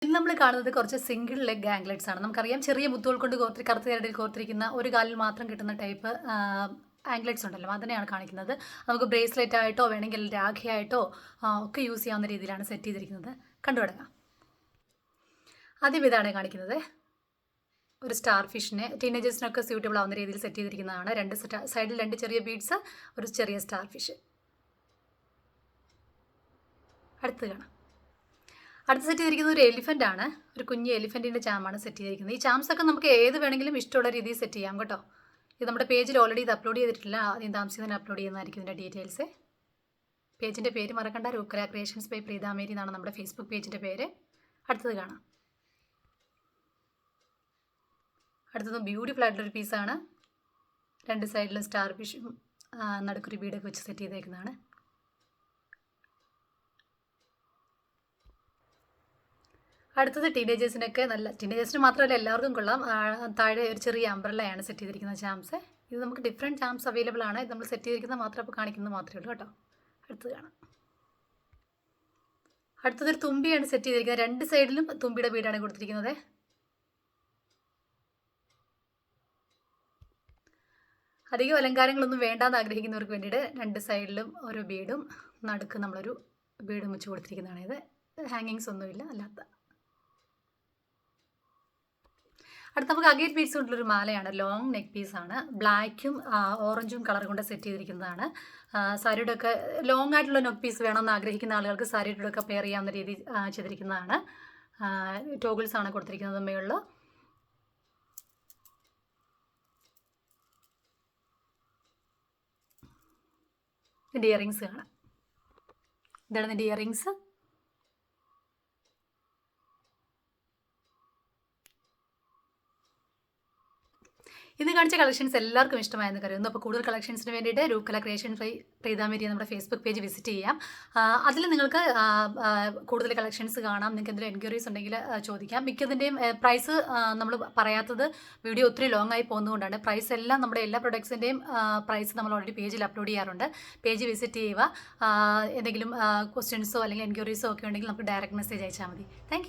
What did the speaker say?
ഇന്ന് നമ്മൾ കാണുന്നത് കുറച്ച് സിംഗിൾ ലെഗ് ആംഗ്ലെറ്റ്സ് ആണ്. നമുക്കറിയാം ചെറിയ മുത്തുകൾ കൊണ്ട് കറുത്ത ചരടിൽ കോർത്തിരിക്കുന്ന ഒരു കാലിൽ മാത്രം കിട്ടുന്ന ടൈപ്പ് ആംഗ്ലെറ്റ്സ് ഉണ്ടല്ലോ, അതിനെയാണ് കാണിക്കുന്നത്. നമുക്ക് ബ്രേസ്ലെറ്റ് ആയിട്ടോ വേണമെങ്കിൽ രാഖിയായിട്ടോ ഒക്കെ യൂസ് ചെയ്യാവുന്ന രീതിയിലാണ് സെറ്റ് ചെയ്തിരിക്കുന്നത്. കണ്ടുപിടങ്ങാം. ആദ്യം ഇതാണ് കാണിക്കുന്നത്. ഒരു സ്റ്റാർ ഫിഷിനെ ടീനേജേഴ്സിനൊക്കെ സ്യൂട്ടബിൾ ആവുന്ന രീതിയിൽ സെറ്റ് ചെയ്തിരിക്കുന്നതാണ്. സൈഡിൽ 2 ചെറിയ ബീഡ്സ്, ഒരു ചെറിയ സ്റ്റാർ ഫിഷ്. അടുത്ത് കാണാം. അടുത്ത് സെറ്റ് ചെയ്തിരിക്കുന്നത് ഒരു എലിഫൻ്റ് ആണ്. ഒരു കുഞ്ഞ് എലിഫൻറ്റിൻ്റെ ചാമാണ് സെറ്റ് ചെയ്തിരിക്കുന്നത്. ഈ ചാംസൊക്കെ നമുക്ക് ഏത് വേണമെങ്കിലും ഇഷ്ടമുള്ള രീതിയിൽ സെറ്റ് ചെയ്യാം കേട്ടോ. ഇത് നമ്മുടെ പേജിൽ ഓൾറെഡി ഇത് അപ്ലോഡ് ചെയ്തിട്ടില്ല. ആദ്യം താമസിച്ച് തന്നെ അപ്ലോഡ് ചെയ്യുന്നതായിരിക്കും ഇതിൻ്റെ ഡീറ്റെയിൽസ്. പേജിൻ്റെ പേര് മറക്കണ്ട, രൂക്കല ക്രിയേഷൻസ് ബൈ പ്രീത മേരി എന്നാണ് നമ്മുടെ ഫേസ്ബുക്ക് പേജിൻ്റെ പേര്. അടുത്തത് കാണാം. അടുത്തത് ബ്യൂട്ടിഫുൾ ആയിട്ടുള്ളൊരു പീസാണ്. 2 സൈഡിലും സ്റ്റാർ ഫിഷും നടുക്കൊരു ബീഡൊക്കെ വെച്ച് സെറ്റ് ചെയ്തേക്കുന്നതാണ്. അടുത്തത് ടീനേജേഴ്സിനൊക്കെ ടീനേജേഴ്സിന് മാത്രമല്ല എല്ലാവർക്കും കൊള്ളാം. താഴെ ഒരു ചെറിയ അംബ്രല്ലയാണ് സെറ്റ് ചെയ്തിരിക്കുന്നത് ചാംസ്. ഇത് നമുക്ക് ഡിഫറെൻറ്റ് ചാംസ് അവൈലബിൾ ആണ്. ഇത് നമ്മൾ സെറ്റ് ചെയ്തിരിക്കുന്നത് മാത്രം ഇപ്പോൾ കാണിക്കുന്നത് മാത്രമേ ഉള്ളൂ കേട്ടോ. അടുത്തത് കാണാം. അടുത്തതൊരു തുമ്പിയാണ് സെറ്റ് ചെയ്തിരിക്കുന്നത്. 2 സൈഡിലും തുമ്പിയുടെ ബീഡാണ് കൊടുത്തിരിക്കുന്നത്. അധികം അലങ്കാരങ്ങളൊന്നും വേണ്ടാന്ന് ആഗ്രഹിക്കുന്നവർക്ക് വേണ്ടിയിട്ട് 2 സൈഡിലും ഓരോ ബീഡും നടുക്ക് നമ്മളൊരു ബീഡും വെച്ച് കൊടുത്തിരിക്കുന്നതാണ്. ഇത് ഹാങ്ങിങ്സ് ഒന്നുമില്ല അല്ലാത്ത. അടുത്ത നമുക്ക് അഗേറ്റ് ബീഡ്സ് കൊണ്ടുള്ളൊരു മാലയാണ്. ലോങ് നെക്ക് പീസാണ്. ബ്ലാക്കും ഓറഞ്ചും കളർ കൊണ്ട് സെറ്റ് ചെയ്തിരിക്കുന്നതാണ്. സാരിയുടെ ഒക്കെ ലോങ് ആയിട്ടുള്ള നെക്ക് പീസ് വേണമെന്ന് ആഗ്രഹിക്കുന്ന ആളുകൾക്ക് സാരിയുടെ ഒക്കെ പെയർ ചെയ്യാവുന്ന രീതി ചെയ്തിരിക്കുന്നതാണ്. ടോഗിൾസ് ആണ് കൊടുത്തിരിക്കുന്നത് മേളിൽ. ഇതിൻ്റെ ഇയറിങ്സ് കാണാം. ഇതാണ് ഇതിൻ്റെ ഇയറിങ്സ്. ഇന്ന് കാണിച്ച കളക്ഷൻസ് എല്ലാവർക്കും ഇഷ്ടമായെന്ന് കരുതുന്നു. അപ്പോൾ കൂടുതൽ കളക്ഷൻസിന് വേണ്ടിയിട്ട് രൂക്കല ക്രിയേഷൻ ബൈ പ്രീത മേരി നമ്മുടെ ഫേസ്ബുക്ക് പേജ് വിസിറ്റ് ചെയ്യാം. അതിൽ നിങ്ങൾക്ക് കൂടുതൽ കളക്ഷൻസ് കാണാം. നിങ്ങൾക്ക് എന്തെങ്കിലും എൻക്വയറീസ് ഉണ്ടെങ്കിൽ ചോദിക്കാം. മിക്കതിൻ്റെയും പ്രൈസ് നമ്മൾ പറയാത്തത് വീഡിയോ ഒത്തിരി ലോങ് ആയി പോകുന്നതുകൊണ്ടാണ്. പ്രൈസ് എല്ലാം നമ്മുടെ എല്ലാ പ്രൊഡക്ട്സിൻ്റെയും പ്രൈസ് നമ്മൾ ഓൾറെഡി പേജിൽ അപ്ലോഡ് ചെയ്യാറുണ്ട്. പേജ് വിസിറ്റ് ചെയ്യുക. എന്തെങ്കിലും ക്വസ്റ്റ്യൻസോ അല്ലെങ്കിൽ എൻക്വയറീസോ ഒക്കെ ഉണ്ടെങ്കിൽ നമുക്ക് ഡയറക്റ്റ് മെസ്സേജ് അയച്ചാൽ മതി. താങ്ക്